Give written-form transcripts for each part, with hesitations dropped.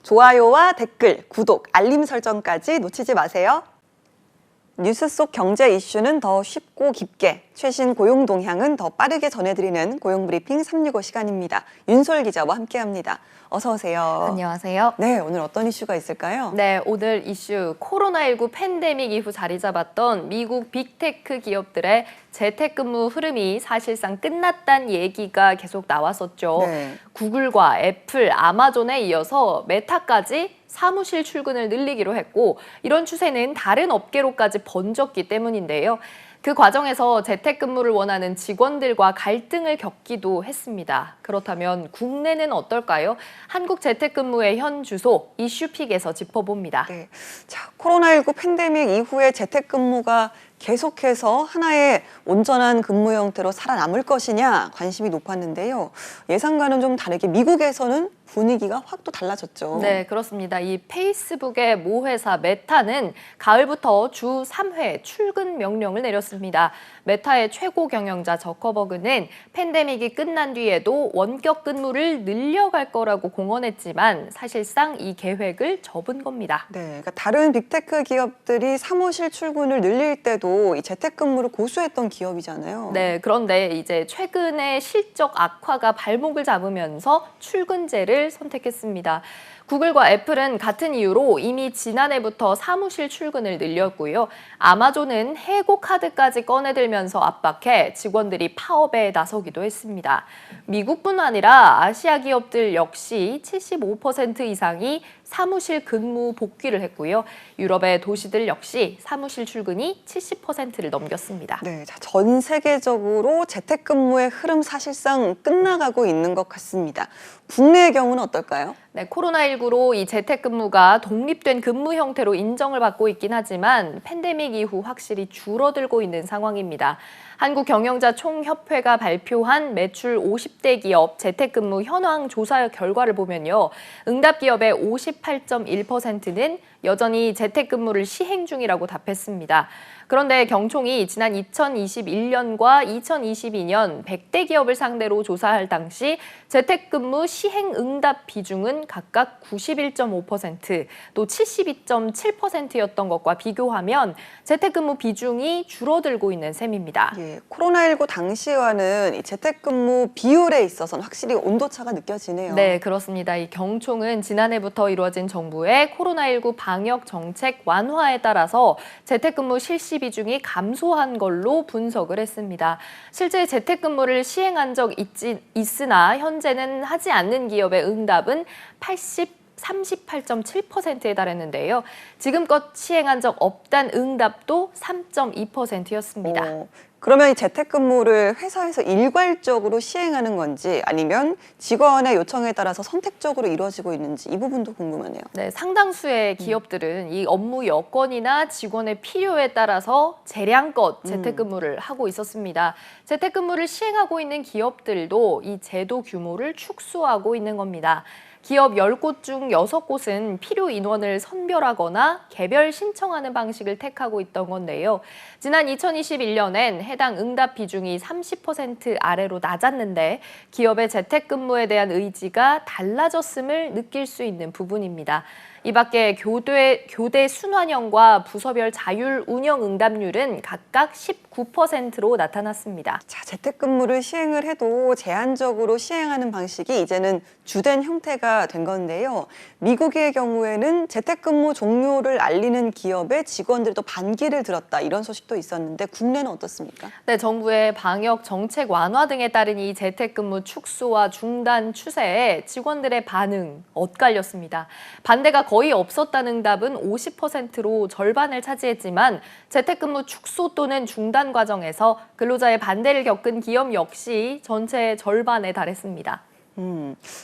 좋아요와 댓글, 구독, 알림 설정까지 놓치지 마세요. 뉴스 속 경제 이슈는 더 쉽고 깊게, 최신 고용 동향은 더 빠르게 전해드리는 고용브리핑 365 시간입니다. 윤솔 기자와 함께합니다. 어서 오세요. 안녕하세요. 네, 오늘 어떤 이슈가 있을까요? 네, 오늘 이슈 코로나19 팬데믹 이후 자리 잡았던 미국 빅테크 기업들의 재택근무 흐름이 사실상 끝났다는 얘기가 계속 나왔었죠. 네. 구글과 애플, 아마존에 이어서 메타까지 사무실 출근을 늘리기로 했고, 이런 추세는 다른 업계로까지 번졌기 때문인데요. 그 과정에서 재택근무를 원하는 직원들과 갈등을 겪기도 했습니다. 그렇다면 국내는 어떨까요? 한국 재택근무의 현 주소 이슈픽에서 짚어봅니다. 네. 자, 코로나19 팬데믹 이후에 재택근무가 계속해서 하나의 온전한 근무 형태로 살아남을 것이냐 관심이 높았는데요. 예상과는 좀 다르게 미국에서는 분위기가 확 또 달라졌죠. 네, 그렇습니다. 이 페이스북의 모 회사 메타는 가을부터 주 3회 출근 명령을 내렸습니다. 메타의 최고 경영자 저커버그는 팬데믹이 끝난 뒤에도 원격 근무를 늘려갈 거라고 공언했지만 사실상 이 계획을 접은 겁니다. 네, 그러니까 다른 빅테크 기업들이 사무실 출근을 늘릴 때도 이 재택근무를 고수했던 기업이잖아요. 네, 그런데 이제 최근에 실적 악화가 발목을 잡으면서 출근제를 선택했습니다. 구글과 애플은 같은 이유로 이미 지난해부터 사무실 출근을 늘렸고요. 아마존은 해고 카드까지 꺼내들면서 압박해 직원들이 파업에 나서기도 했습니다. 미국뿐 아니라 아시아 기업들 역시 75% 이상이 사무실 근무 복귀를 했고요. 유럽의 도시들 역시 사무실 출근이 70%를 넘겼습니다. 네, 자, 전 세계적으로 재택근무의 흐름 사실상 끝나가고 있는 것 같습니다. 국내의 경우는 어떨까요? 네, 코로나19로 이 재택근무가 독립된 근무 형태로 인정을 받고 있긴 하지만 팬데믹 이후 확실히 줄어들고 있는 상황입니다. 한국경영자총협회가 발표한 매출 50대 기업 재택근무 현황 조사 결과를 보면요. 응답 기업의 58.1%는 여전히 재택근무를 시행 중이라고 답했습니다. 그런데 경총이 지난 2021년과 2022년 100대 기업을 상대로 조사할 당시 재택근무 시행 응답 비중은 각각 91.5%, 또 72.7%였던 것과 비교하면 재택근무 비중이 줄어들고 있는 셈입니다. 예, 코로나19 당시와는 이 재택근무 비율에 있어서는 확실히 온도차가 느껴지네요. 네, 그렇습니다. 이 경총은 지난해부터 이루어진 정부의 코로나19 방역 정책 완화에 따라서 재택근무 실시 비중이 감소한 걸로 분석을 했습니다. 실제 재택근무를 시행한 적 있으나 현재는 하지 않는 기업의 응답은 38.7%에 달했는데요. 지금껏 시행한 적 없다는 응답도 3.2%였습니다. 그러면 이 재택근무를 회사에서 일괄적으로 시행하는 건지 아니면 직원의 요청에 따라서 선택적으로 이루어지고 있는지 이 부분도 궁금하네요. 네, 상당수의 기업들은 이 업무 여건이나 직원의 필요에 따라서 재량껏 재택근무를 하고 있었습니다. 재택근무를 시행하고 있는 기업들도 이 제도 규모를 축소하고 있는 겁니다. 기업 10곳 중 6곳은 필요 인원을 선별하거나 개별 신청하는 방식을 택하고 있던 건데요. 지난 2021년엔 해당 응답 비중이 30% 아래로 낮았는데 기업의 재택근무에 대한 의지가 달라졌음을 느낄 수 있는 부분입니다. 이 밖에 교대 순환형과 부서별 자율 운영 응답률은 각각 19%로 나타났습니다. 자, 재택근무를 시행을 해도 제한적으로 시행하는 방식이 이제는 주된 형태가 된 건데요. 미국의 경우에는 재택근무 종료를 알리는 기업의 직원들도 반기를 들었다 이런 소식도 있었는데 국내는 어떻습니까? 네, 정부의 방역 정책 완화 등에 따른 이 재택근무 축소와 중단 추세에 직원들의 반응 엇갈렸습니다. 반대가 거의 없었다는 응답은 50%로 절반을 차지했지만 재택근무 축소 또는 중단 과정에서 근로자의 반대를 겪은 기업 역시 전체의 절반에 달했습니다.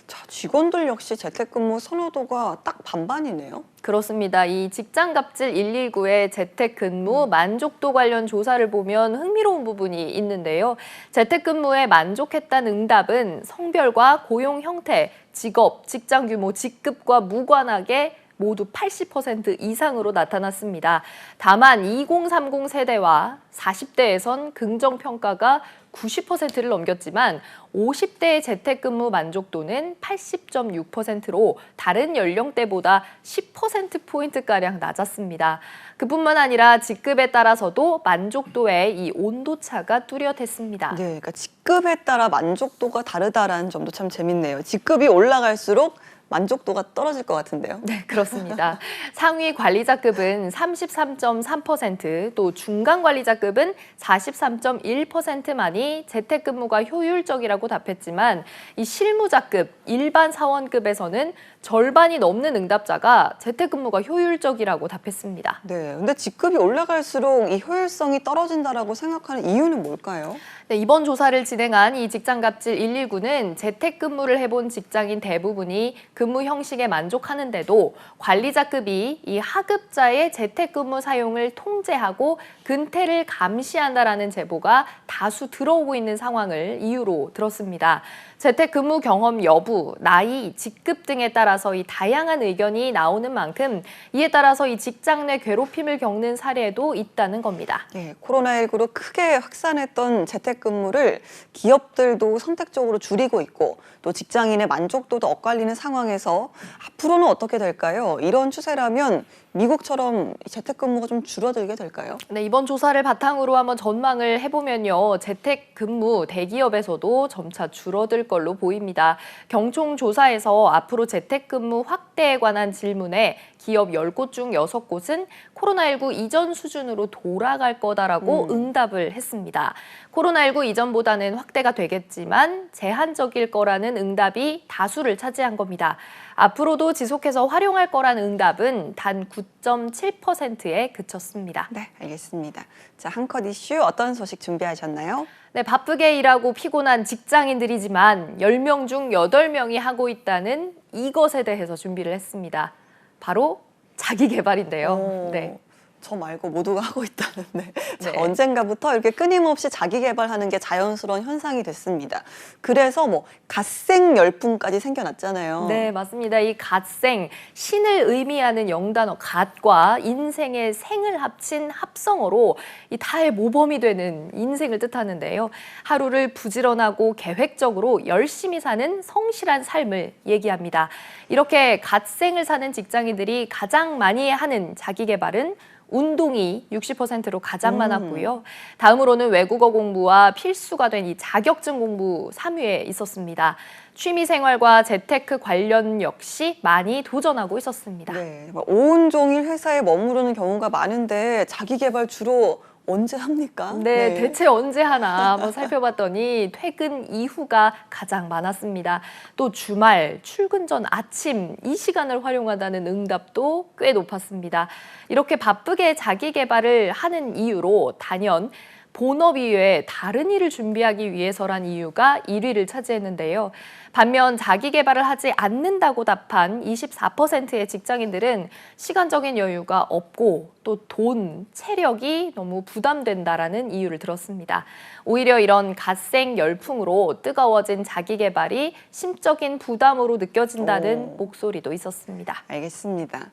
자, 직원들 역시 재택근무 선호도가 딱 반반이네요. 그렇습니다. 이 직장갑질 119의 재택근무 만족도 관련 조사를 보면 흥미로운 부분이 있는데요. 재택근무에 만족했다는 응답은 성별과 고용 형태, 직업, 직장 규모, 직급과 무관하게 모두 80% 이상으로 나타났습니다. 다만 2030 세대와 40대에선 긍정평가가 90%를 넘겼지만 50대의 재택근무 만족도는 80.6%로 다른 연령대보다 10%포인트가량 낮았습니다. 그뿐만 아니라 직급에 따라서도 만족도에 이 온도차가 뚜렷했습니다. 네, 그러니까 직급에 따라 만족도가 다르다라는 점도 참 재밌네요. 직급이 올라갈수록 만족도가 떨어질 것 같은데요. 네, 그렇습니다. 상위 관리자급은 33.3%, 또 중간 관리자급은 43.1%만이 재택근무가 효율적이라고 답했지만 이 실무자급, 일반 사원급에서는 절반이 넘는 응답자가 재택근무가 효율적이라고 답했습니다. 네, 근데 직급이 올라갈수록 이 효율성이 떨어진다라고 생각하는 이유는 뭘까요? 네, 이번 조사를 진행한 이 직장갑질 119는 재택근무를 해본 직장인 대부분이 근무 형식에 만족하는데도 관리자급이 이 하급자의 재택근무 사용을 통제하고 근태를 감시한다라는 제보가 다수 들어오고 있는 상황을 이유로 들었습니다. 재택근무 경험 여부, 나이, 직급 등에 따라서 이 다양한 의견이 나오는 만큼 이에 따라서 이 직장 내 괴롭힘을 겪는 사례도 있다는 겁니다. 네, 코로나19로 크게 확산했던 재택근무를 기업들도 선택적으로 줄이고 있고 또 직장인의 만족도도 엇갈리는 상황에서 앞으로는 어떻게 될까요? 이런 추세라면 미국처럼 재택근무가 좀 줄어들게 될까요? 네, 이번 조사를 바탕으로 한번 전망을 해보면요. 재택근무 대기업에서도 점차 줄어들 걸로 보입니다. 경총조사에서 앞으로 재택근무 확대에 관한 질문에 기업 10곳 중 6곳은 코로나19 이전 수준으로 돌아갈 거다라고 응답을 했습니다. 코로나19 이전보다는 확대가 되겠지만 제한적일 거라는 응답이 다수를 차지한 겁니다. 앞으로도 지속해서 활용할 거라는 응답은 단 9.7%에 그쳤습니다. 네, 알겠습니다. 자, 한 컷 이슈 어떤 소식 준비하셨나요? 네, 바쁘게 일하고 피곤한 직장인들이지만 10명 중 8명이 하고 있다는 이것에 대해서 준비를 했습니다. 바로 자기 개발인데요. 네. 저 말고 모두가 하고 있다는데 자, 네. 언젠가부터 이렇게 끊임없이 자기 개발하는 게 자연스러운 현상이 됐습니다. 그래서 뭐 갓생 열풍까지 생겨났잖아요. 네, 맞습니다. 이 갓생, 신을 의미하는 영단어 갓과 인생의 생을 합친 합성어로 이 타의 모범이 되는 인생을 뜻하는데요. 하루를 부지런하고 계획적으로 열심히 사는 성실한 삶을 얘기합니다. 이렇게 갓생을 사는 직장인들이 가장 많이 하는 자기 개발은 운동이 60%로 가장 많았고요. 다음으로는 외국어 공부와 필수가 된 이 자격증 공부 3위에 있었습니다. 취미 생활과 재테크 관련 역시 많이 도전하고 있었습니다. 네, 온종일 회사에 머무르는 경우가 많은데 자기 개발 주로 언제 합니까? 네, 대체 언제 하나 한번 살펴봤더니 퇴근 이후가 가장 많았습니다. 또 주말, 출근 전 아침 이 시간을 활용한다는 응답도 꽤 높았습니다. 이렇게 바쁘게 자기 개발을 하는 이유로 단연 본업 이외에 다른 일을 준비하기 위해서란 이유가 1위를 차지했는데요. 반면 자기 개발을 하지 않는다고 답한 24%의 직장인들은 시간적인 여유가 없고 또 돈, 체력이 너무 부담된다라는 이유를 들었습니다. 오히려 이런 갓생 열풍으로 뜨거워진 자기 개발이 심적인 부담으로 느껴진다는 목소리도 있었습니다. 알겠습니다.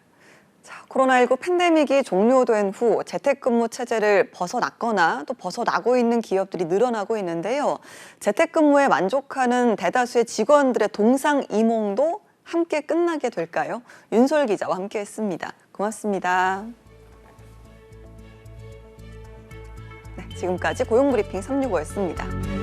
자, 코로나19 팬데믹이 종료된 후 재택근무 체제를 벗어났거나 또 벗어나고 있는 기업들이 늘어나고 있는데요. 재택근무에 만족하는 대다수의 직원들의 동상이몽도 함께 끝나게 될까요? 윤솔 기자와 함께했습니다. 고맙습니다. 네, 지금까지 고용브리핑 365였습니다.